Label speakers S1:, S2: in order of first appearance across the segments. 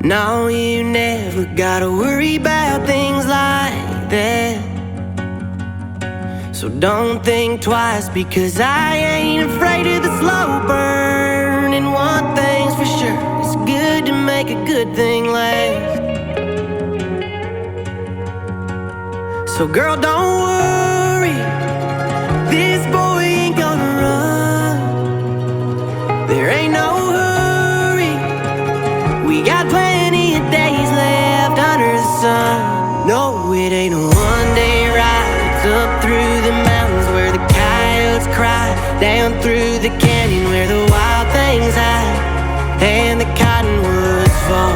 S1: No, you never gotta worry about things like that. So don't think twice, because I ain't afraid of the slow burn. And one thing's for sure, it's good to make a good thing last. So girl, don't worry, this boy ain't gonna run. There ain't no hurry, we got plenty of days left under the sun. No, it ain't a one-day ride. It's up through the mountains where the coyotes cry, down through the canyon where the wild things hide, and the cottonwoods fall.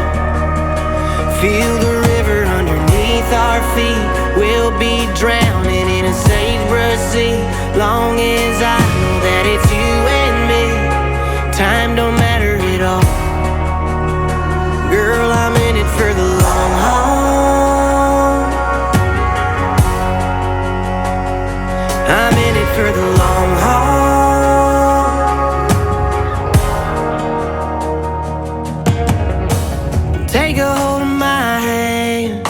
S1: Feel the river underneath our feet. We'll be drowning in a sagebrush sea, long as I know that it's you and me. Time don't matter at all. Girl, I'm in it for the long haul. I'm in it for the long haul. Take a hold of my hand.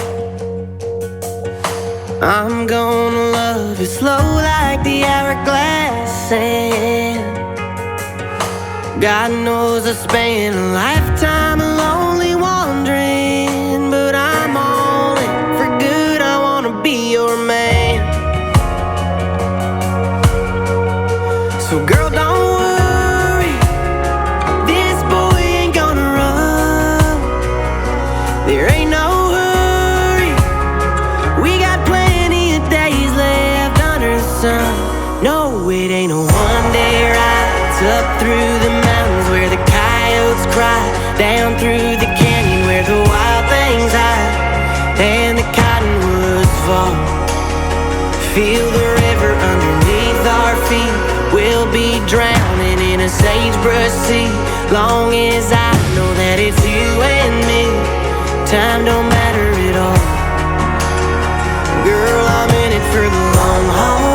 S1: I'm gonna love you slow like the hourglass sand. God knows I spent a lifetime lonely wandering, but I'm all in for good. I wanna be your man. So girl, don't worry, this boy ain't gonna run. There ain't no hurry, we got plenty of days left under the sun. No, it ain't a one-day ride. It's up through the mountains where the coyotes cry, down through the canyon where the wild things hide, and the cottonwoods fall. Feel the river underneath our feet. We'll be drowning in a sagebrush sea, long as I know that it's you and me. Time don't matter at all. Girl, I'm in it for the long haul.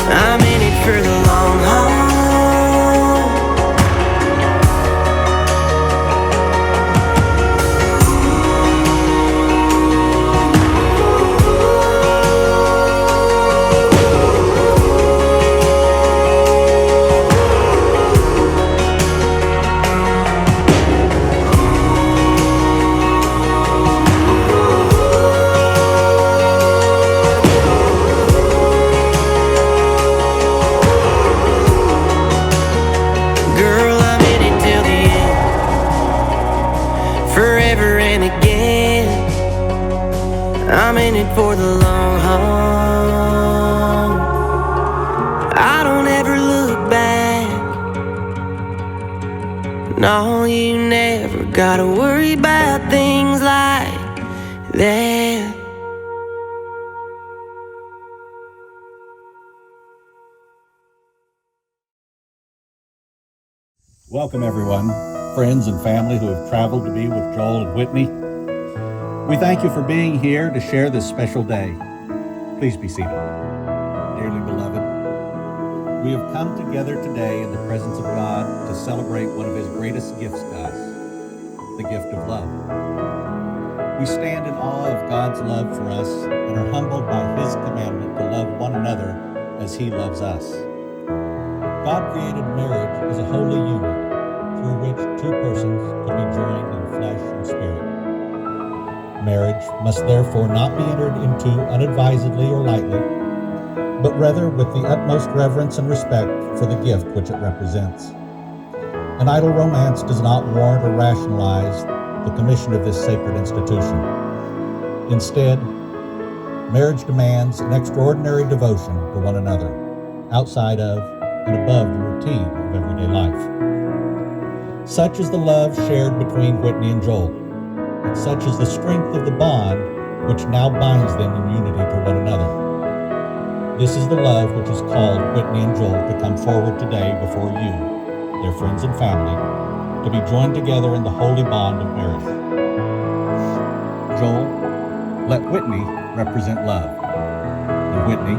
S1: I'm in it for the long haul. Forever and again, I'm in it for the long haul. I don't ever look back. No, you never gotta worry about things like that.
S2: Welcome everyone, friends and family who have traveled to be with Joel and Whitney. We thank you for being here to share this special day. Please be seated. Dearly beloved, we have come together today in the presence of God to celebrate one of His greatest gifts to us, the gift of love. We stand in awe of God's love for us and are humbled by His commandment to love one another as He loves us. God created marriage as a holy union through which two persons could be joined in flesh and spirit. Marriage must therefore not be entered into unadvisedly or lightly, but rather with the utmost reverence and respect for the gift which it represents. An idle romance does not warrant or rationalize the commission of this sacred institution. Instead, marriage demands an extraordinary devotion to one another, outside of and above the routine of everyday life. Such is the love shared between Whitney and Joel, and such is the strength of the bond which now binds them in unity to one another. This is the love which has called Whitney and Joel to come forward today before you, their friends and family, to be joined together in the holy bond of marriage. Joel, let Whitney represent love, and Whitney,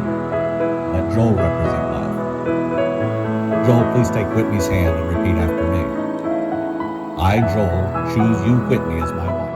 S2: let Joel represent love. Joel, please take Whitney's hand and repeat after me. I, Joel, choose you, Whitney, as my wife.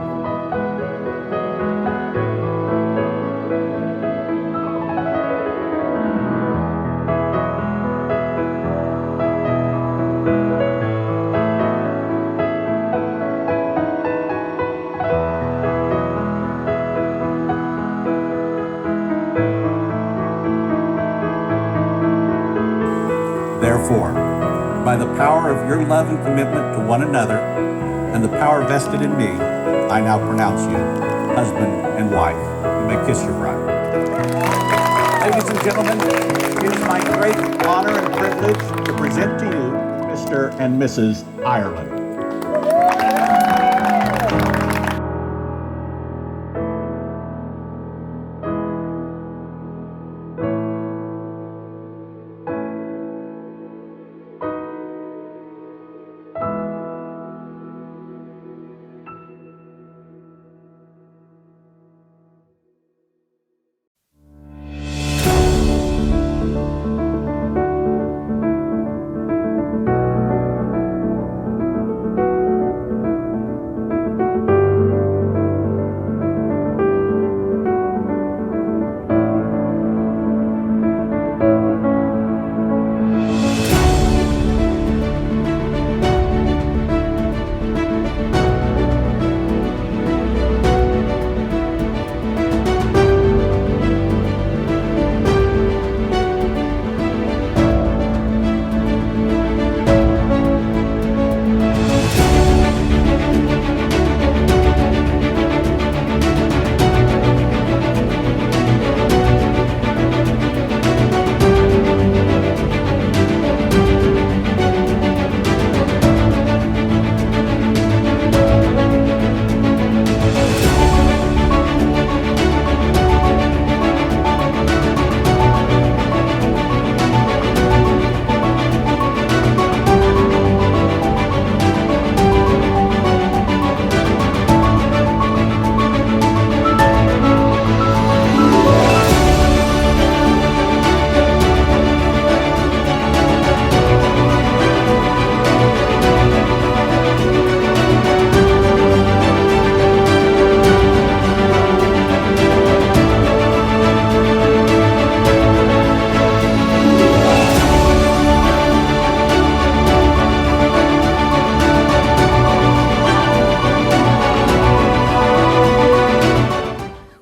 S2: Therefore, by the power of your love and commitment to one another and the power vested in me, I now pronounce you husband and wife. You may kiss your bride. Ladies and gentlemen, it is my great honor and privilege to present to you Mr. and Mrs. Ireland.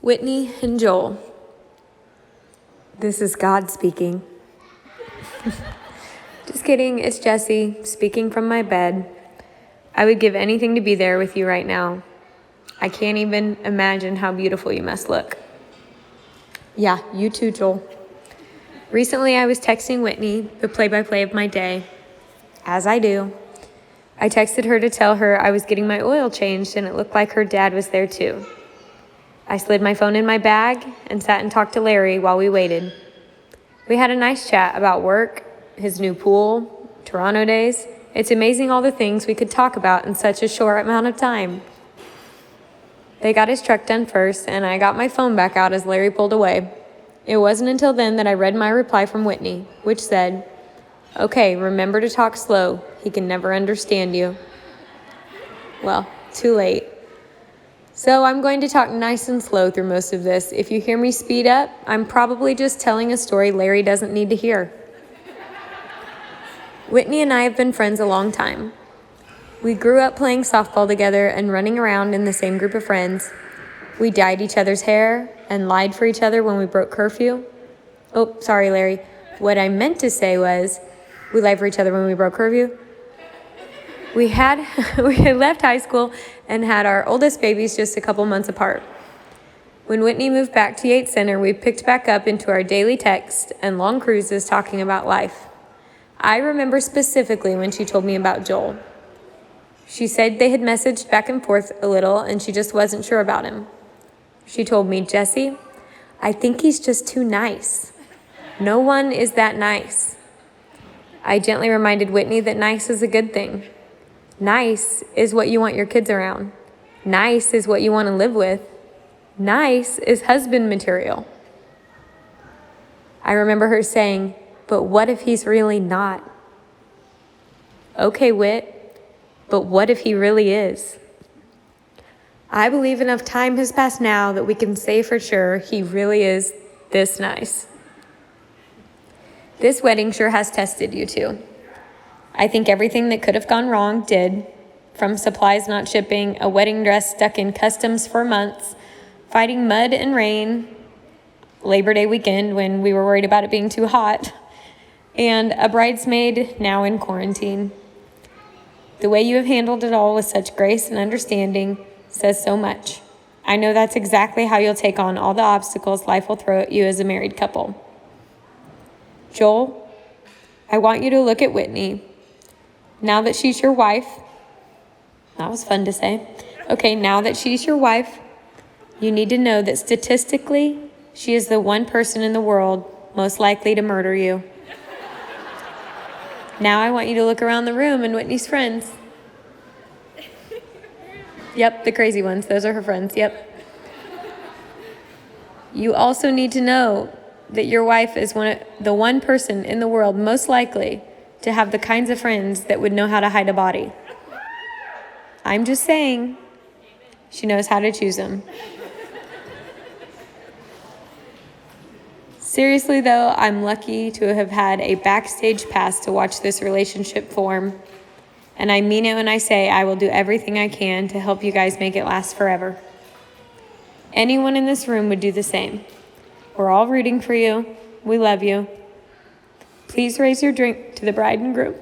S3: Whitney and Joel. This is God speaking. Just kidding, it's Jesse speaking from my bed. I would give anything to be there with you right now. I can't even imagine how beautiful you must look. Yeah, you too, Joel. Recently, I was texting Whitney the play-by-play of my day, as I do. I texted her to tell her I was getting my oil changed and it looked like her dad was there too. I slid my phone in my bag and sat and talked to Larry while we waited. We had a nice chat about work, his new pool, Toronto days. It's amazing all the things we could talk about in such a short amount of time. They got his truck done first, and I got my phone back out as Larry pulled away. It wasn't until then that I read my reply from Whitney, which said, "Okay, remember to talk slow. He can never understand you." Well, too late. So I'm going to talk nice and slow through most of this. If you hear me speed up, I'm probably just telling a story Larry doesn't need to hear. Whitney and I have been friends a long time. We grew up playing softball together and running around in the same group of friends. We dyed each other's hair and lied for each other when we broke curfew. Oh, sorry, Larry. What I meant to say was, we lied for each other when we broke curfew. We had left high school and had our oldest babies just a couple months apart. When Whitney moved back to Yates Center, we picked back up into our daily texts and long cruises talking about life. I remember specifically when she told me about Joel. She said they had messaged back and forth a little and she just wasn't sure about him. She told me, "Jesse, I think he's just too nice. No one is that nice." I gently reminded Whitney that nice is a good thing. Nice is what you want your kids around. Nice is what you want to live with. Nice is husband material. I remember her saying, "But what if he's really not?" Okay, Whit, but what if he really is? I believe enough time has passed now that we can say for sure he really is this nice. This wedding sure has tested you two. I think everything that could have gone wrong did, from supplies not shipping, a wedding dress stuck in customs for months, fighting mud and rain, Labor Day weekend when we were worried about it being too hot, and a bridesmaid now in quarantine. The way you have handled it all with such grace and understanding says so much. I know that's exactly how you'll take on all the obstacles life will throw at you as a married couple. Joel, I want you to look at Whitney. Now that she's your wife, that was fun to say. Okay, now that she's your wife, you need to know that statistically, she is the one person in the world most likely to murder you. Now I want you to look around the room and Whitney's friends. Yep, the crazy ones. Those are her friends. Yep. You also need to know that your wife is the one person in the world most likely to have the kinds of friends that would know how to hide a body. I'm just saying, she knows how to choose them. Seriously, though, I'm lucky to have had a backstage pass to watch this relationship form. And I mean it when I say I will do everything I can to help you guys make it last forever. Anyone in this room would do the same. We're all rooting for you. We love you. Please raise your drink to the bride and groom.